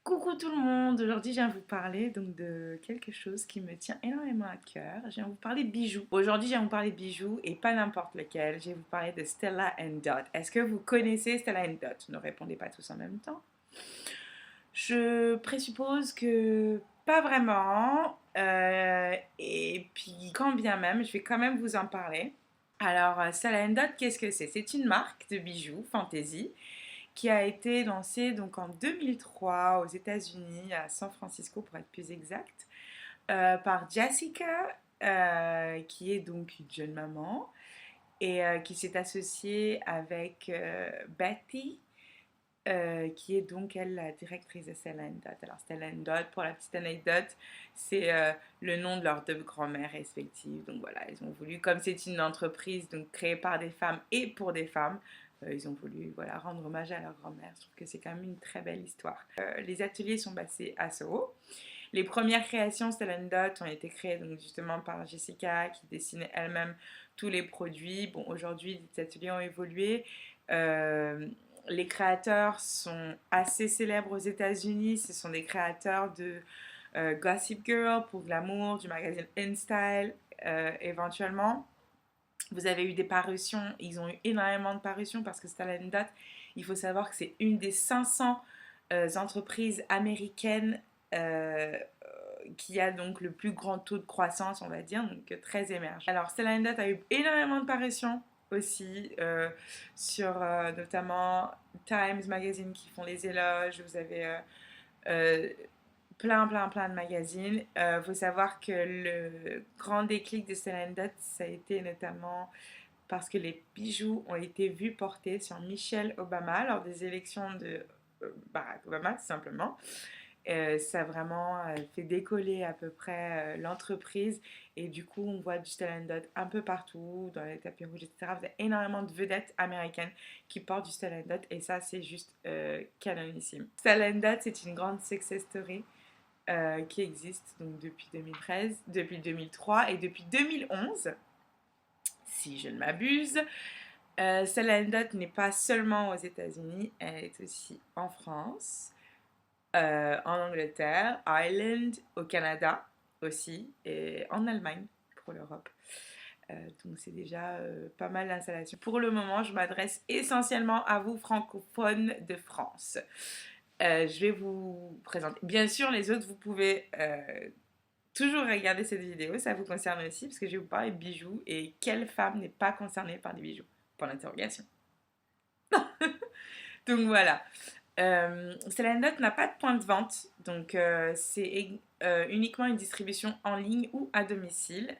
Coucou tout le monde, aujourd'hui je viens vous parler donc de quelque chose qui me tient énormément à cœur. Je viens vous parler de bijoux. Aujourd'hui je viens vous parler de bijoux et pas n'importe lequel. Je vais vous parler de Stella Dot. Est-ce que vous connaissez Stella Dot? Ne répondez pas tous en même temps. Je présuppose que pas vraiment. Et puis quand bien même, je vais quand même vous en parler. Alors Stella Dot, qu'est-ce que c'est? C'est une marque de bijoux fantasy qui a été lancé donc en 2003 aux États-Unis, à San Francisco pour être plus exact, par Jessica, qui est donc une jeune maman, et qui s'est associée avec Betty, qui est donc elle la directrice de Stella Dot. Alors Stella Dot, pour la petite anecdote, c'est le nom de leurs deux grand-mères respectives. Donc voilà, ils ont voulu, comme c'est une entreprise donc créée par des femmes et pour des femmes, ils ont voulu voilà, rendre hommage à leur grand-mère. Je trouve que c'est quand même une très belle histoire. Les ateliers sont basés à Soho. Les premières créations Stella Dot ont été créées donc justement par Jessica qui dessinait elle-même tous les produits. Bon, aujourd'hui, les ateliers ont évolué. Les créateurs sont assez célèbres aux États-Unis. Ce sont des créateurs de Gossip Girl pour Glamour, du magazine InStyle éventuellement. Vous avez eu des parutions, ils ont eu énormément de parutions parce que Stella Dot, il faut savoir que c'est une des 500 entreprises américaines qui a donc le plus grand taux de croissance, on va dire, donc très émergent. Alors Stella Dot a eu énormément de parutions aussi sur notamment Times Magazine qui font les éloges. Vous avez euh, plein de magazines. Faut savoir que le grand déclic de Stella Dot, ça a été notamment parce que les bijoux ont été vus porter sur Michelle Obama lors des élections de Barack Obama, tout simplement. Ça a vraiment fait décoller à peu près l'entreprise et du coup on voit du Stella Dot un peu partout, dans les tapis rouges, etc. Vous avez énormément de vedettes américaines qui portent du Stella Dot et ça c'est juste canonissime. Stella Dot c'est une grande success story qui existe donc depuis 2013, depuis 2003 et depuis 2011 si je ne m'abuse. Stella Dot n'est pas seulement aux États-Unis, elle est aussi en France. En Angleterre, Ireland, au Canada aussi, et en Allemagne pour l'Europe. Donc c'est déjà pas mal d'installations. Pour le moment, je m'adresse essentiellement à vous francophones de France. Je vais vous présenter. Bien sûr, les autres, vous pouvez toujours regarder cette vidéo, ça vous concerne aussi, parce que je vais vous parler de bijoux et quelle femme n'est pas concernée par des bijoux? Pour l'interrogation. Donc voilà. Stella Dot n'a pas de point de vente, donc c'est uniquement une distribution en ligne ou à domicile.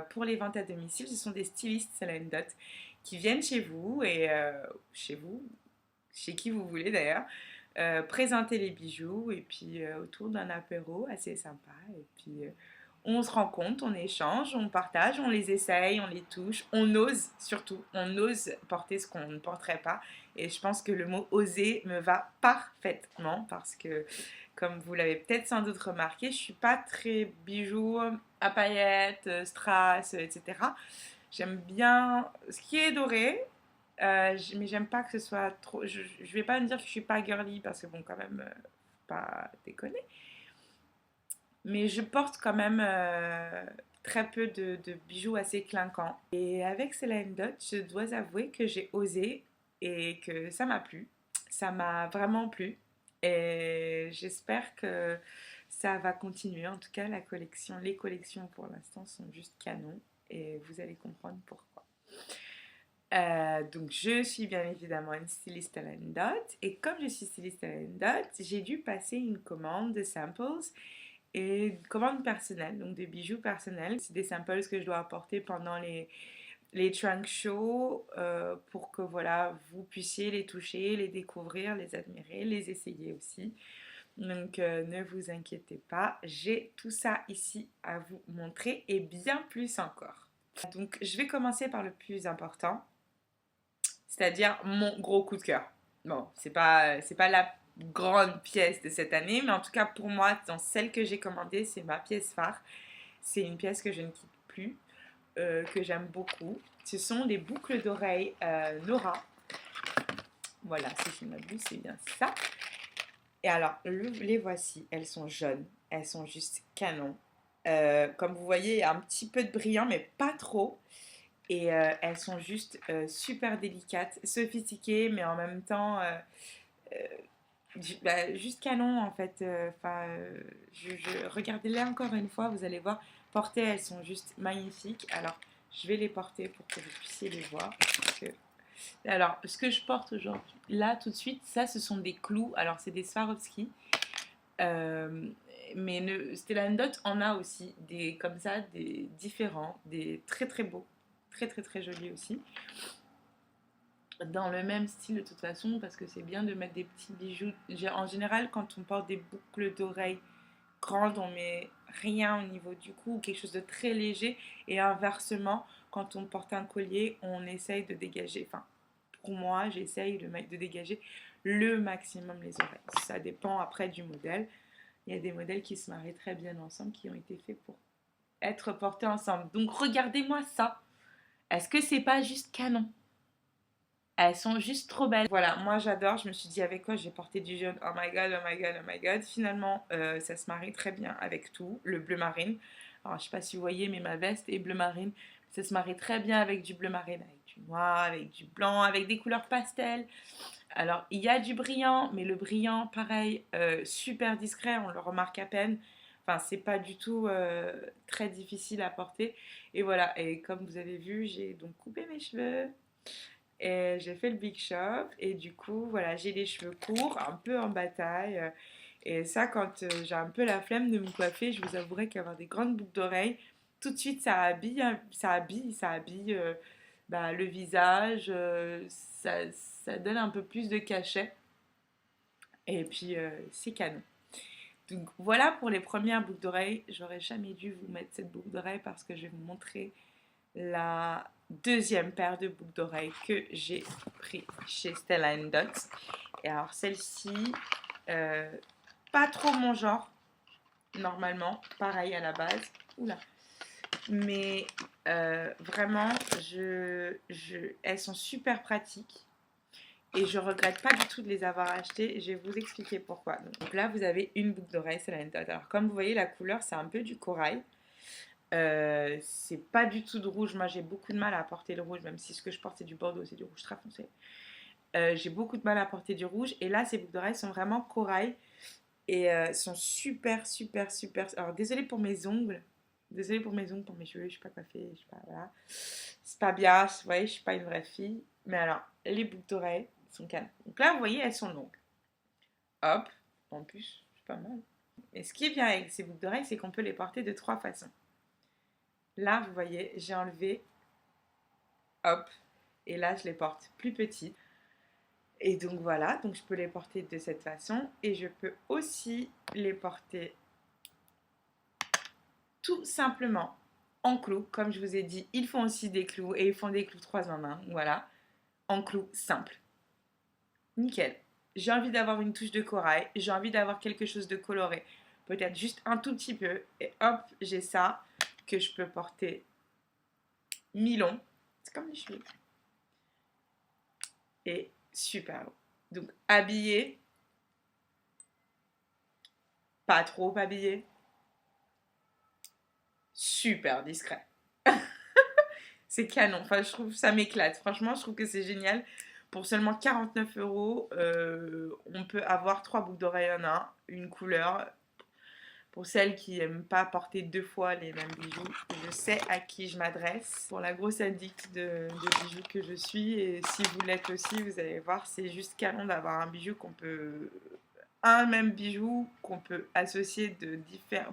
Pour les ventes à domicile, ce sont des stylistes Stella Dot qui viennent chez vous et chez qui vous voulez d'ailleurs, présenter les bijoux et puis autour d'un apéro assez sympa. Et puis on se rencontre, on échange, on partage, on les essaye, on les touche, on ose surtout, on ose porter ce qu'on ne porterait pas. Et je pense que le mot oser me va parfaitement parce que, comme vous l'avez peut-être sans doute remarqué, je suis pas très bijoux à paillettes, strass, etc. J'aime bien ce qui est doré, mais j'aime pas que ce soit trop. Je vais pas me dire que je suis pas girly parce que bon, quand même, faut pas déconner. Mais je porte quand même très peu de bijoux assez clinquants. Et avec Celine Dot, je dois avouer que j'ai osé et que ça m'a plu. Ça m'a vraiment plu. Et j'espère que ça va continuer. En tout cas, les collections pour l'instant sont juste canon. Et vous allez comprendre pourquoi. Donc je suis bien évidemment une styliste à la dot et comme je suis styliste à la dot, j'ai dû passer une commande de samples et une commande personnelle, donc des bijoux personnels. C'est des samples que je dois apporter pendant les trunk shows pour que voilà, vous puissiez les toucher, les découvrir, les admirer, les essayer aussi. Donc ne vous inquiétez pas, j'ai tout ça ici à vous montrer et bien plus encore. Donc je vais commencer par le plus important, c'est-à-dire mon gros coup de cœur. Bon, c'est pas la grande pièce de cette année, mais en tout cas pour moi, dans celle que j'ai commandée, c'est ma pièce phare. C'est une pièce que je ne quitte plus, que j'aime beaucoup. Ce sont des boucles d'oreilles Nora. Voilà, si je ne m'abuse, c'est bien ça. Et alors, les voici. Elles sont jaunes. Elles sont juste canon. Comme vous voyez, il y a un petit peu de brillant, mais pas trop. Et elles sont juste super délicates, sophistiquées, mais en même temps juste canon en fait. Regardez-les encore une fois, vous allez voir. Portées, elles sont juste magnifiques. Alors, je vais les porter pour que vous puissiez les voir. Alors, ce que je porte aujourd'hui, là tout de suite, ça ce sont des clous. Alors, c'est des Swarovski. Euh, mais Stella Dot en a aussi des comme ça, des différents, des très très beaux, très très très jolis aussi. Dans le même style de toute façon, parce que c'est bien de mettre des petits bijoux. En général, quand on porte des boucles d'oreilles grandes, on met rien au niveau du cou, quelque chose de très léger. Et inversement, quand on porte un collier, on essaye de dégager. Enfin, pour moi, j'essaye de dégager le maximum les oreilles. Ça dépend après du modèle. Il y a des modèles qui se marient très bien ensemble, qui ont été faits pour être portés ensemble. Donc regardez-moi ça. Est-ce que c'est pas juste canon? Elles sont juste trop belles. Voilà, moi j'adore. Je me suis dit avec quoi j'ai porté du jaune. Oh my god, oh my god, oh my god. Finalement, ça se marie très bien avec tout. Le bleu marine. Alors, je sais pas si vous voyez, mais ma veste est bleu marine. Ça se marie très bien avec du bleu marine, avec du noir, avec du blanc, avec des couleurs pastel. Alors, il y a du brillant, mais le brillant, pareil, super discret, on le remarque à peine. Enfin, c'est pas du tout très difficile à porter. Et voilà, et comme vous avez vu, j'ai donc coupé mes cheveux. Et j'ai fait le big shop. Et du coup, voilà, j'ai les cheveux courts, un peu en bataille. Et ça, quand j'ai un peu la flemme de me coiffer, je vous avouerai qu'avoir des grandes boucles d'oreilles, tout de suite, ça habille le visage. Ça donne un peu plus de cachet. Et puis, c'est canon. Donc voilà pour les premières boucles d'oreilles. J'aurais jamais dû vous mettre cette boucle d'oreille parce que je vais vous montrer la deuxième paire de boucles d'oreilles que j'ai pris chez Stella Dot. Et alors celle-ci, euh, pas trop mon genre, normalement, pareil à la base. Oula. Mais vraiment, elles sont super pratiques. Et je regrette pas du tout de les avoir achetées. Je vais vous expliquer pourquoi. Donc là, vous avez une boucle d'oreille Stella Dot. Alors comme vous voyez, la couleur, c'est un peu du corail. C'est pas du tout de rouge. Moi, j'ai beaucoup de mal à porter le rouge, même si ce que je porte, c'est du bordeaux, c'est du rouge très foncé. J'ai beaucoup de mal à porter du rouge. Et là, ces boucles d'oreilles sont vraiment corail. Et sont super, super, super. Alors, désolée pour mes ongles. Désolée pour mes ongles, pour mes cheveux. Je suis pas coiffée. Je suis pas. Voilà. C'est pas bien. Vous voyez, je suis pas une vraie fille. Mais alors, les boucles d'oreilles sont calmes. Donc là, vous voyez, elles sont longues. Hop. En plus, c'est pas mal. Et ce qui est bien avec ces boucles d'oreilles, c'est qu'on peut les porter de trois façons. Là, vous voyez, j'ai enlevé, hop, et là, je les porte plus petites. Et donc voilà, donc je peux les porter de cette façon. Et je peux aussi les porter tout simplement en clous. Comme je vous ai dit, ils font aussi des clous et ils font des clous 3 en 1. Voilà, en clous simples. Nickel. J'ai envie d'avoir une touche de corail. J'ai envie d'avoir quelque chose de coloré. Peut-être juste un tout petit peu. Et hop, j'ai ça que je peux porter mi-long. C'est comme les cheveux. Et super haut. Donc habillé, pas trop habillé, super discret. C'est canon. Enfin, je trouve ça m'éclate. Franchement, je trouve que c'est génial. Pour seulement 49 euros, on peut avoir 3 boucles d'oreilles en un, une couleur. Pour celles qui n'aiment pas porter 2 fois les mêmes bijoux, je sais à qui je m'adresse. Pour la grosse addict de bijoux que je suis, et si vous l'êtes aussi, vous allez voir, c'est juste canon d'avoir un bijou qu'on peut un même bijou qu'on peut associer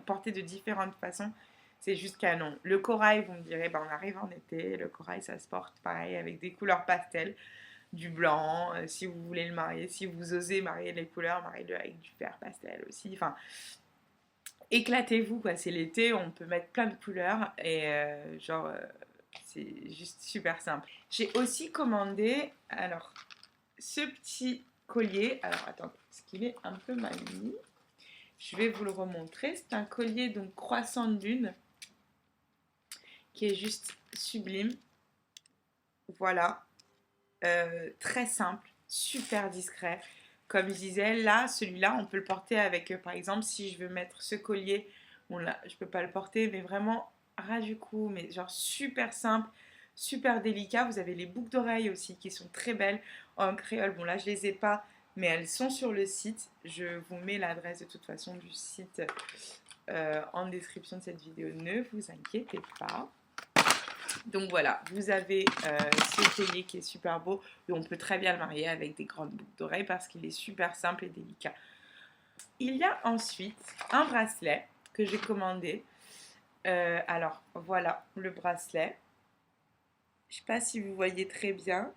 porter de différentes façons, c'est juste canon. Le corail, vous me direz, on arrive en été, le corail ça se porte pareil avec des couleurs pastel, du blanc, si vous voulez le marier, si vous osez marier les couleurs, mariez-le avec du vert pastel aussi, enfin éclatez-vous quoi, c'est l'été, on peut mettre plein de couleurs et c'est juste super simple. J'ai aussi commandé, alors, ce petit collier, alors attends, parce qu'il est un peu mal mis, je vais vous le remontrer, c'est un collier donc croissant de lune, qui est juste sublime, Voilà, très simple, super discret. Comme je disais, là, celui-là, on peut le porter avec, par exemple, si je veux mettre ce collier, bon là, je peux pas le porter, mais vraiment ras du cou, mais genre super simple, super délicat. Vous avez les boucles d'oreilles aussi qui sont très belles en créole. Bon là, je les ai pas, mais elles sont sur le site. Je vous mets l'adresse de toute façon du site en description de cette vidéo. Ne vous inquiétez pas. Donc voilà, vous avez ce collier qui est super beau et on peut très bien le marier avec des grandes boucles d'oreilles parce qu'il est super simple et délicat. Il y a ensuite un bracelet que j'ai commandé. Alors voilà le bracelet. Je ne sais pas si vous voyez très bien.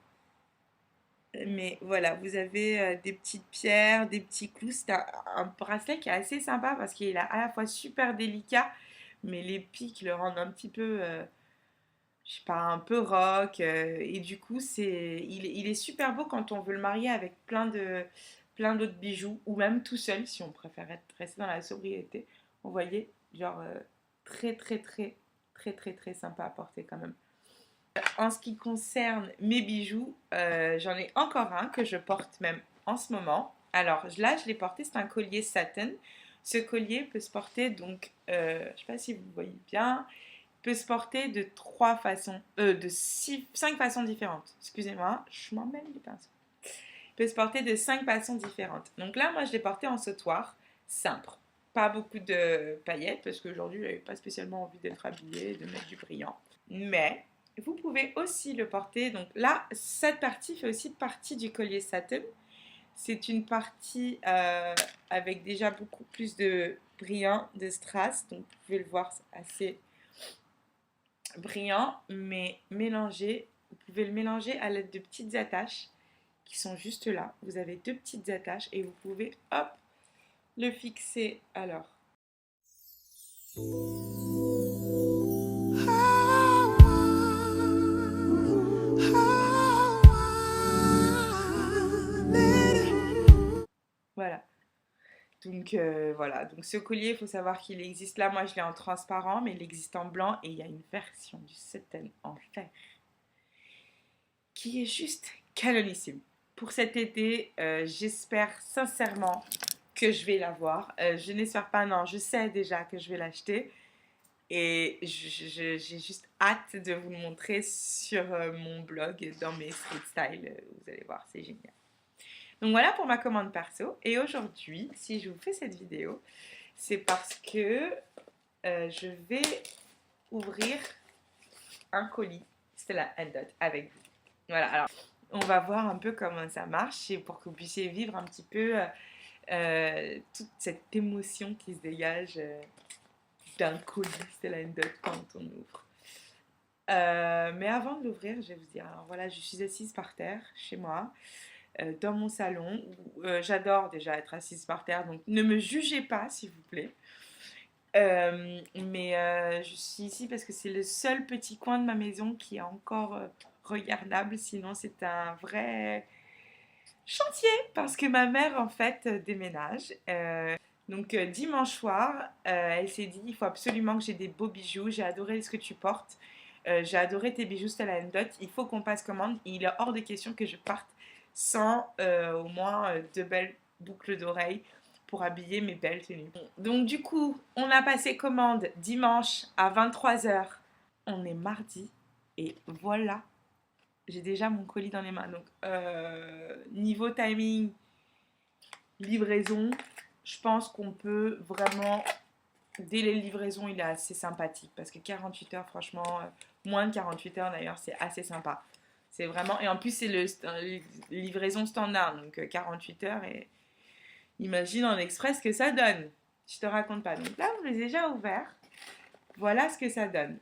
Mais voilà, vous avez des petites pierres, des petits clous. C'est un bracelet qui est assez sympa parce qu'il est à la fois super délicat, mais les pics le rendent un petit peu je sais pas, un peu rock. Et du coup, il est super beau quand on veut le marier avec plein d'autres bijoux, ou même tout seul, si on préfère rester dans la sobriété. Vous voyez, genre très, très, très, très, très, très sympa à porter quand même. En ce qui concerne mes bijoux, j'en ai encore un que je porte même en ce moment. Alors là, je l'ai porté, c'est un collier satin. Ce collier peut se porter donc, je ne sais pas si vous voyez bien, peut se porter de cinq façons différentes. Excusez-moi, je m'emmêle les pinceaux. Il peut se porter de 5 façons différentes. Donc là, moi, je l'ai porté en sautoir, simple. Pas beaucoup de paillettes, parce qu'aujourd'hui, je n'avais pas spécialement envie d'être habillée et de mettre du brillant. Mais vous pouvez aussi le porter. Donc là, cette partie fait aussi partie du collier satin. C'est une partie avec déjà beaucoup plus de brillant, de strass. Donc vous pouvez le voir, c'est assez brillant, mais mélangé. Vous pouvez le mélanger à l'aide de petites attaches qui sont juste là. Vous avez deux petites attaches et vous pouvez, hop, le fixer. Alors, voilà. Donc voilà, donc ce collier, il faut savoir qu'il existe là, moi je l'ai en transparent, mais il existe en blanc et il y a une version du satin en fer qui est juste canonissime. Pour cet été, j'espère sincèrement que je vais l'avoir. Je n'espère pas, non, je sais déjà que je vais l'acheter. Et j'ai juste hâte de vous le montrer sur mon blog, dans mes street style. Vous allez voir, c'est génial. Donc voilà pour ma commande perso. Et aujourd'hui, si je vous fais cette vidéo, c'est parce que je vais ouvrir un colis Stella & Dot avec vous. Voilà, alors on va voir un peu comment ça marche et pour que vous puissiez vivre un petit peu toute cette émotion qui se dégage d'un colis Stella & Dot quand on ouvre. Mais avant de l'ouvrir, je vais vous dire, alors voilà, je suis assise par terre chez moi, dans mon salon, où j'adore déjà être assise par terre, donc ne me jugez pas s'il vous plaît. Mais je suis ici parce que c'est le seul petit coin de ma maison qui est encore regardable, sinon c'est un vrai chantier parce que ma mère en fait déménage. Donc dimanche soir, elle s'est dit il faut absolument que j'ai des beaux bijoux, j'ai adoré ce que tu portes, j'ai adoré tes bijoux Stella & Dot, il faut qu'on passe commande, il est hors de question que je parte sans au moins deux belles boucles d'oreilles pour habiller mes belles tenues. Donc du coup, on a passé commande dimanche à 23h, on est mardi et voilà, j'ai déjà mon colis dans les mains. Donc niveau timing, livraison, je pense qu'on peut vraiment, dès les livraisons, il est assez sympathique parce que 48 heures, franchement, moins de 48 heures d'ailleurs, c'est assez sympa. C'est vraiment, et en plus, c'est le livraison standard, donc 48 heures, et imagine en express que ça donne. Je te raconte pas. Donc là, on les a déjà ouverts. Voilà ce que ça donne.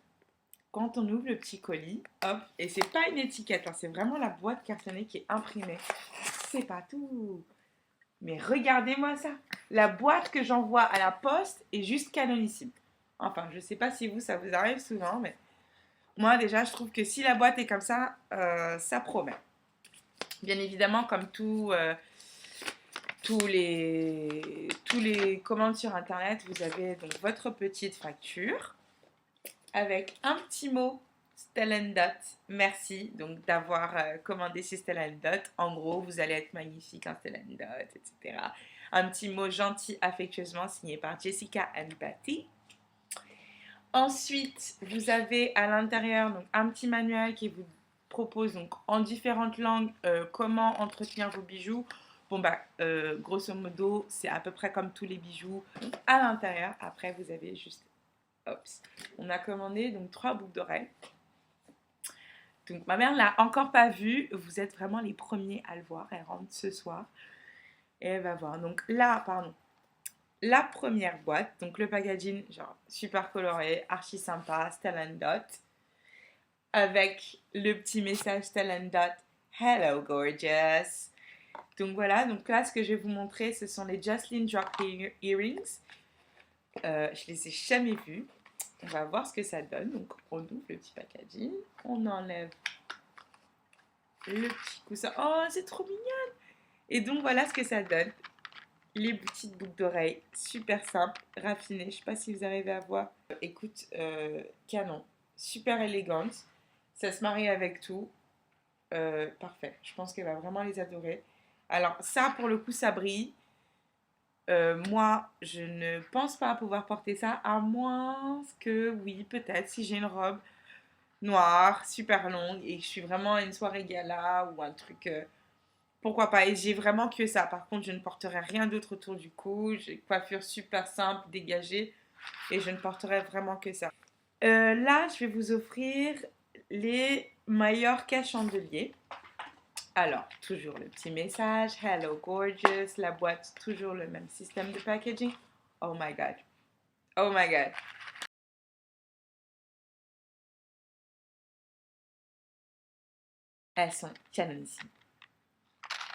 Quand on ouvre le petit colis, hop, et c'est pas une étiquette, hein, c'est vraiment la boîte cartonnée qui est imprimée. C'est pas tout. Mais regardez-moi ça. La boîte que j'envoie à la poste est juste canonissime. Enfin, je sais pas si vous, ça vous arrive souvent, mais moi déjà, je trouve que si la boîte est comme ça, ça promet. Bien évidemment, comme tous les commandes sur internet, vous avez donc votre petite facture avec un petit mot Stella Dot, merci donc d'avoir commandé chez Stella Dot. En gros, vous allez être magnifique en Stella Dot, etc. Un petit mot gentil, affectueusement signé par Jessica and Patty. Ensuite, vous avez à l'intérieur donc un petit manuel qui vous propose donc en différentes langues comment entretenir vos bijoux. Bon bah grosso modo c'est à peu près comme tous les bijoux à l'intérieur. Après vous avez juste, oups, on a commandé donc 3 boucles d'oreilles. Donc ma mère ne l'a encore pas vu. Vous êtes vraiment les premiers à le voir. Elle rentre ce soir et elle va voir. Donc là, pardon, la première boîte, donc le packaging, genre super coloré, archi sympa, Stella Dot, avec le petit message Stella Dot, Hello gorgeous. Donc voilà, donc là ce que je vais vous montrer, ce sont les Jocelyn Drop Earrings. Je les ai jamais vus. On va voir ce que ça donne. Donc on ouvre le petit packaging, on enlève le petit coussin. Oh, c'est trop mignon! Et donc voilà ce que ça donne. Les petites boucles d'oreilles, super simples, raffinées. Je sais pas si vous arrivez à voir. Écoute, canon, super élégante. Ça se marie avec tout. Parfait. Je pense qu'elle va vraiment les adorer. Alors ça, pour le coup, ça brille. Moi, je ne pense pas pouvoir porter ça, à moins que, oui, peut-être, si j'ai une robe noire, super longue, et que je suis vraiment à une soirée gala ou un truc... pourquoi pas? Et j'ai vraiment que ça. Par contre, je ne porterai rien d'autre autour du cou. J'ai une coiffure super simple, dégagée. Et je ne porterai vraiment que ça. Là, je vais vous offrir les Mallorca chandeliers. Alors, toujours le petit message. Hello gorgeous. La boîte, toujours le même système de packaging. Oh my god. Oh my god. Elles sont canonissimes.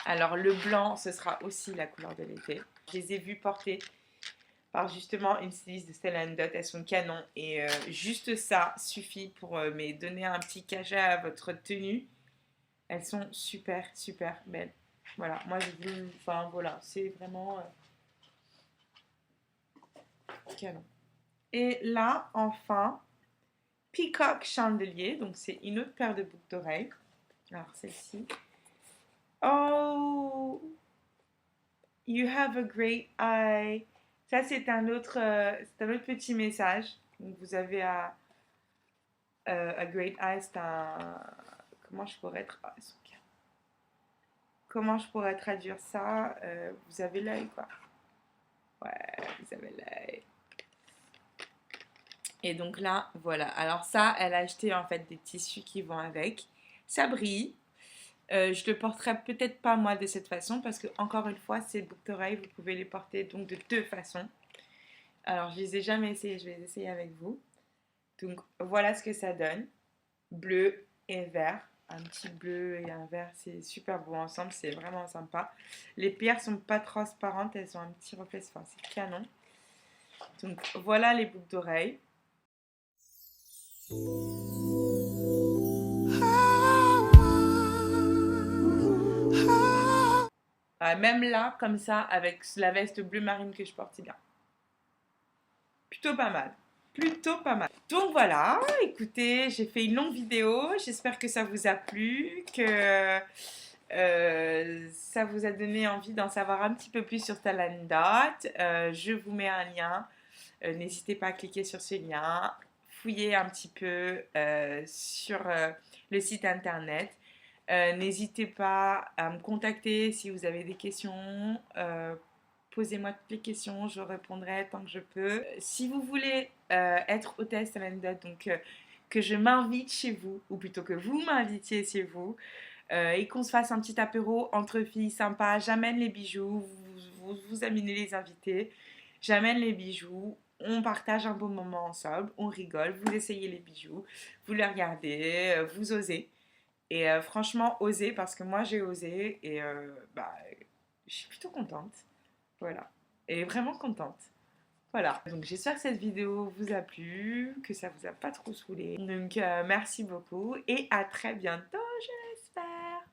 Alors, le blanc, ce sera aussi la couleur de l'été. Je les ai vues porter par justement une styliste de Stella Dot. Elles sont canon et juste ça suffit pour me donner un petit cachet à votre tenue. Elles sont super super belles. Voilà, moi je veux, enfin voilà, c'est vraiment canon. Et là, enfin, Peacock Chandelier, donc c'est une autre paire de boucles d'oreilles. Alors celle-ci. Oh, you have a great eye. Ça c'est un autre petit message. Donc vous avez a great eye, c'est un... Comment je pourrais Comment je pourrais traduire ça? Vous avez l'œil, quoi. Ouais, vous avez l'œil. Et donc là, voilà. Alors ça, elle a acheté en fait des tissus qui vont avec. Ça brille. Je le porterai peut-être pas moi de cette façon parce que encore une fois, ces boucles d'oreilles, vous pouvez les porter donc de deux façons. Alors je les ai jamais essayées, je vais les essayer avec vous. Donc voilà ce que ça donne. Bleu et vert. Un petit bleu et un vert, c'est super beau ensemble, c'est vraiment sympa. Les pierres sont pas transparentes, elles ont un petit reflet, enfin, c'est canon. Donc voilà les boucles d'oreilles. Même là, comme ça, avec la veste bleu marine que je porte, c'est bien. Plutôt pas mal. Plutôt pas mal. Donc voilà, écoutez, j'ai fait une longue vidéo. J'espère que ça vous a plu, que ça vous a donné envie d'en savoir un petit peu plus sur Dot. Je vous mets un lien. N'hésitez pas à cliquer sur ce lien. Fouillez un petit peu sur le site internet. N'hésitez pas à me contacter si vous avez des questions. Posez-moi toutes les questions, je répondrai tant que je peux. Si vous voulez être hôtesse Dot, donc que je m'invite chez vous, ou plutôt que vous m'invitiez chez vous, et qu'on se fasse un petit apéro entre filles sympa, j'amène les bijoux, vous amenez les invités, j'amène les bijoux, on partage un beau moment ensemble, on rigole, vous essayez les bijoux, vous les regardez, vous osez. Et franchement, osez parce que moi j'ai osé et bah, je suis plutôt contente. Voilà. Et vraiment contente. Voilà. Donc j'espère que cette vidéo vous a plu, que ça vous a pas trop saoulé. Donc merci beaucoup et à très bientôt, j'espère.